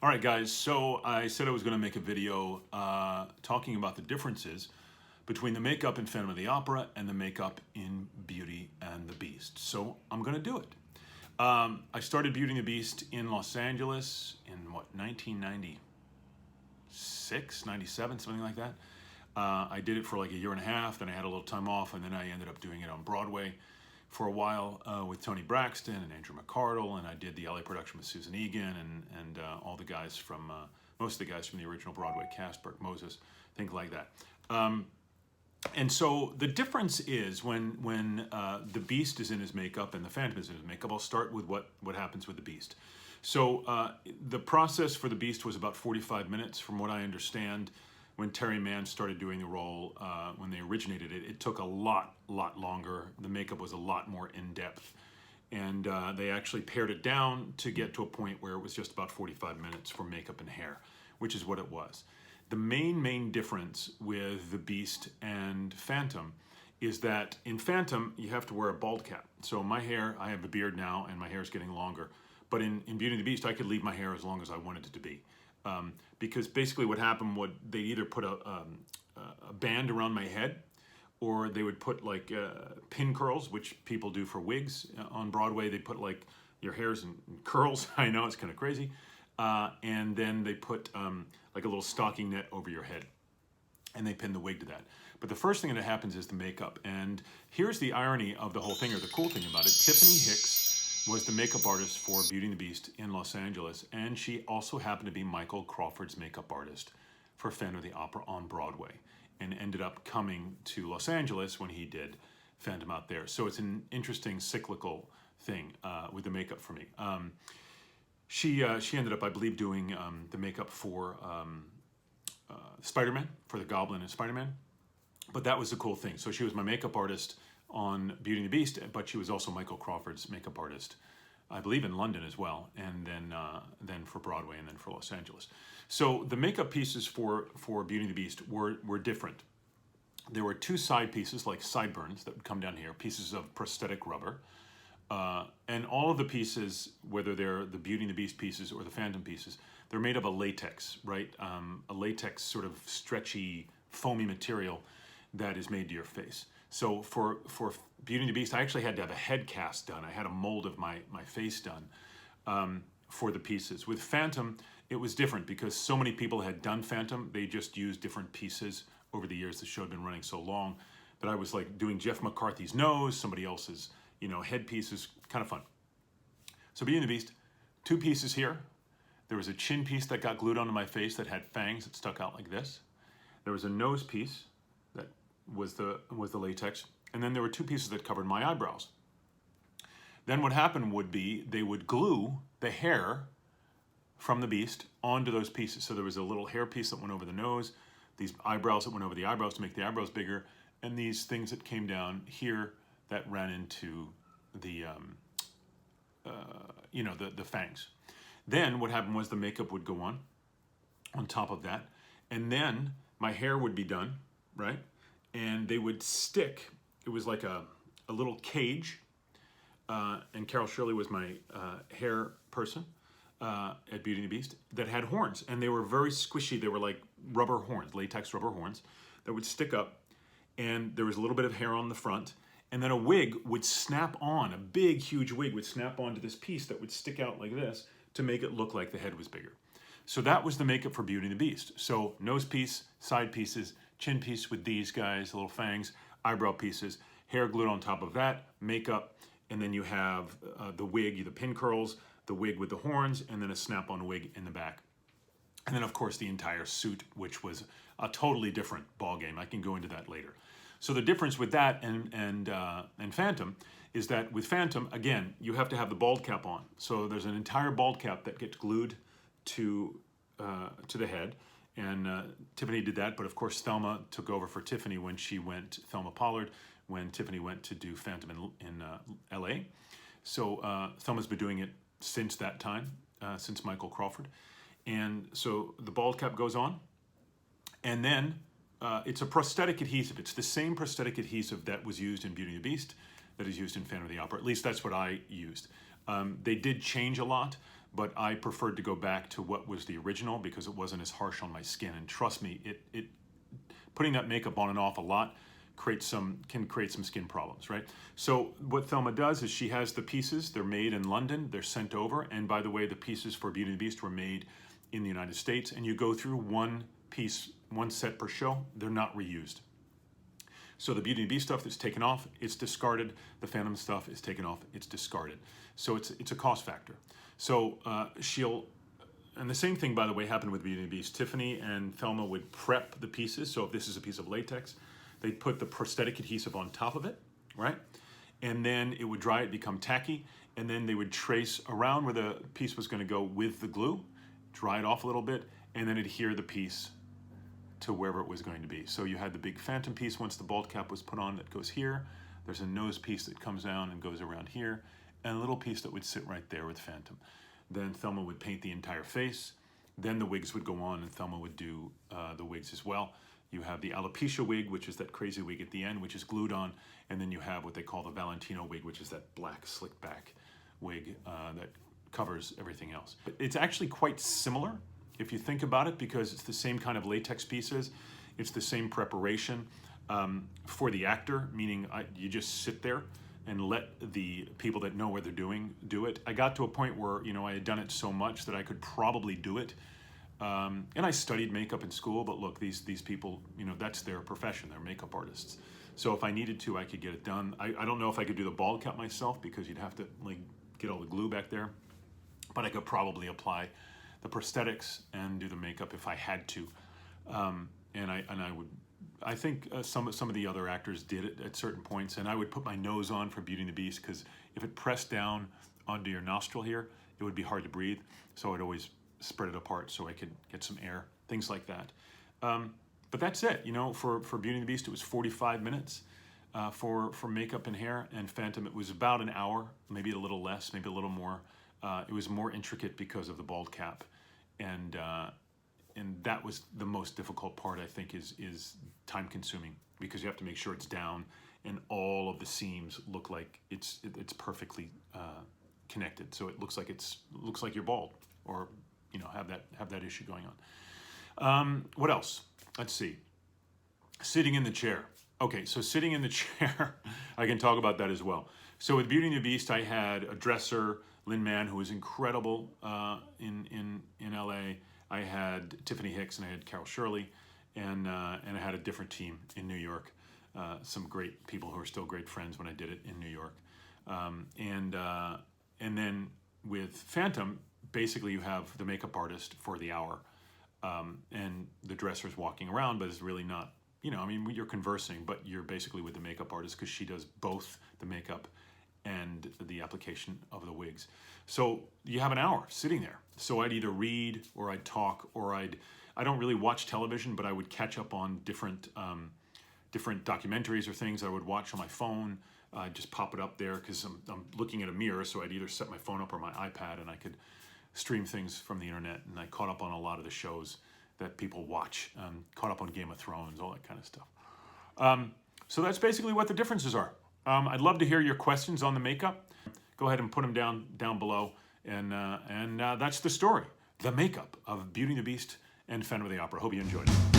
All right, guys, so I said I was going to make a video talking about the differences between the makeup in Phantom of the Opera and the makeup in Beauty and the Beast. So I'm going to do it. I started Beauty and the Beast in Los Angeles in, 1996, 97, something like that. I did it for like a year and a half, then I had a little time off, and then I ended up doing it on Broadway for a while with Tony Braxton and Andrew McCardle, and I did the LA production with Susan Egan and all the guys from, most of the guys from the original Broadway cast, Burt Moses, things like that. And so the difference is when the Beast is in his makeup and the Phantom is in his makeup. I'll start with what happens with the Beast. So the process for the Beast was about 45 minutes, from what I understand. When Terry Mann started doing the role, when they originated it, it took a lot longer. The makeup was a lot more in-depth. And they actually pared it down to get to a point where it was just about 45 minutes for makeup and hair, which is what it was. The main difference with the Beast and Phantom is that in Phantom, you have to wear a bald cap. So my hair, I have a beard now, and my hair is getting longer. But in Beauty and the Beast, I could leave my hair as long as I wanted it to be. Because basically what happened would they either put a band around my head, or they would put like pin curls, which people do for wigs on Broadway. They put like your hair's in curls. I know, it's kind of crazy. And then they put like a little stocking net over your head, and they pin the wig to that. But the first thing that happens is the makeup. And here's the irony of the whole thing, or the cool thing about it. Tiffany Hicks was the makeup artist for Beauty and the Beast in Los Angeles, and she also happened to be Michael Crawford's makeup artist for Phantom of the Opera on Broadway, and ended up coming to Los Angeles when he did Phantom out there. So it's an interesting cyclical thing with the makeup for me. She ended up, I believe, doing the makeup for Spider-Man, for the Goblin and Spider-Man. But that was the cool thing. So she was my makeup artist on Beauty and the Beast, but she was also Michael Crawford's makeup artist, I believe, in London as well, and then for Broadway, and then for Los Angeles. So the makeup pieces for Beauty and the Beast were different. There were two side pieces, like sideburns, that would come down here, pieces of prosthetic rubber. And all of the pieces, whether they're the Beauty and the Beast pieces or the Phantom pieces, they're made of a latex, right? A latex sort of stretchy, foamy material that is made to your face. So for Beauty and the Beast, I actually had to have a head cast done. I had a mold of my face done for the pieces. With Phantom, it was different because so many people had done Phantom. They just used different pieces over the years. The show had been running so long that I was like doing Jeff McCarthy's nose, somebody else's, head pieces, kind of fun. So Beauty and the Beast, two pieces here. There was a chin piece that got glued onto my face that had fangs that stuck out like this. There was a nose piece that was the latex, and then there were two pieces that covered my eyebrows. Then what happened would be they would glue the hair from the Beast onto those pieces. So there was a little hair piece that went over the nose, these eyebrows that went over the eyebrows to make the eyebrows bigger, and these things that came down here that ran into the the fangs. Then what happened was the makeup would go on top of that, and then my hair would be done, right? And they would stick. It was like a little cage, and Carol Shirley was my hair person at Beauty and the Beast, that had horns, and they were very squishy. They were like rubber horns, latex rubber horns, that would stick up, and there was a little bit of hair on the front, and then a wig would snap on, a big, huge wig would snap onto this piece that would stick out like this to make it look like the head was bigger. So that was the makeup for Beauty and the Beast. So nose piece, side pieces, chin piece with these guys, little fangs, eyebrow pieces, hair glued on top of that, makeup, and then you have the wig, the pin curls, the wig with the horns, and then a snap-on wig in the back. And then, of course, the entire suit, which was a totally different ballgame. I can go into that later. So the difference with that and Phantom is that with Phantom, again, you have to have the bald cap on. So there's an entire bald cap that gets glued to the head. And Tiffany did that, but of course Thelma took over for Tiffany when she went, Thelma Pollard, when Tiffany went to do Phantom in LA. So Thelma's been doing it since that time, since Michael Crawford. And so the bald cap goes on, and then it's a prosthetic adhesive. It's the same prosthetic adhesive that was used in Beauty and the Beast that is used in Phantom of the Opera. At least that's what I used. They did change a lot, but I preferred to go back to what was the original because it wasn't as harsh on my skin. And trust me, putting that makeup on and off a lot can create some skin problems, right? So what Thelma does is she has the pieces. They're made in London. They're sent over. And by the way, the pieces for Beauty and the Beast were made in the United States. And you go through one piece, one set per show. They're not reused. So the Beauty and the Beast stuff that's taken off, it's discarded. The Phantom stuff is taken off, it's discarded. So it's a cost factor. So and the same thing, by the way, happened with Beauty and the Beast. Tiffany and Thelma would prep the pieces. So if this is a piece of latex, they'd put the prosthetic adhesive on top of it, right? And then it would dry, it become tacky, and then they would trace around where the piece was gonna go with the glue, dry it off a little bit, and then adhere the piece to wherever it was going to be. So you had the big Phantom piece once the bald cap was put on that goes here. There's a nose piece that comes down and goes around here, and a little piece that would sit right there with Phantom. Then Thelma would paint the entire face. Then the wigs would go on, and Thelma would do the wigs as well. You have the alopecia wig, which is that crazy wig at the end, which is glued on, and then you have what they call the Valentino wig, which is that black slick back wig that covers everything else. But it's actually quite similar if you think about it, because it's the same kind of latex pieces. It's the same preparation for the actor, meaning you just sit there and let the people that know what they're doing do it. I got to a point where, I had done it so much that I could probably do it. And I studied makeup in school, but look, these people, that's their profession. They're makeup artists. So if I needed to, I could get it done. I don't know if I could do the bald cap myself because you'd have to get all the glue back there, but I could probably apply the prosthetics and do the makeup if I had to. I think some of the other actors did it at certain points, and I would put my nose on for Beauty and the Beast because if it pressed down onto your nostril here, it would be hard to breathe. So I'd always spread it apart so I could get some air, things like that. But that's it, for Beauty and the Beast, it was 45 minutes for makeup and hair, and Phantom, it was about an hour, maybe a little less, maybe a little more. It was more intricate because of the bald cap. And that was the most difficult part, I think, is time consuming because you have to make sure it's down and all of the seams look like it's perfectly connected. So it looks like you're bald or, have that issue going on. What else? Let's see. Sitting in the chair. Okay, so sitting in the chair, I can talk about that as well. So with Beauty and the Beast, I had a dresser, Lynn Mann, who was incredible in LA. I had Tiffany Hicks and I had Carol Shirley, and I had a different team in New York. Some great people who are still great friends when I did it in New York. And then with Phantom, basically you have the makeup artist for the hour, and the dresser's walking around, but it's really not, you're conversing, but you're basically with the makeup artist because she does both the makeup and the application of the wigs. So you have an hour sitting there. So I'd either read or I'd talk or I don't really watch television, but I would catch up on different documentaries or things I would watch on my phone. I'd just pop it up there because I'm looking at a mirror, so I'd either set my phone up or my iPad and I could stream things from the internet, and I caught up on a lot of the shows that people watch, caught up on Game of Thrones, all that kind of stuff. So that's basically what the differences are. I'd love to hear your questions on the makeup. Go ahead and put them down below. And that's the story, the makeup of Beauty and the Beast and Phantom of the Opera. Hope you enjoyed it.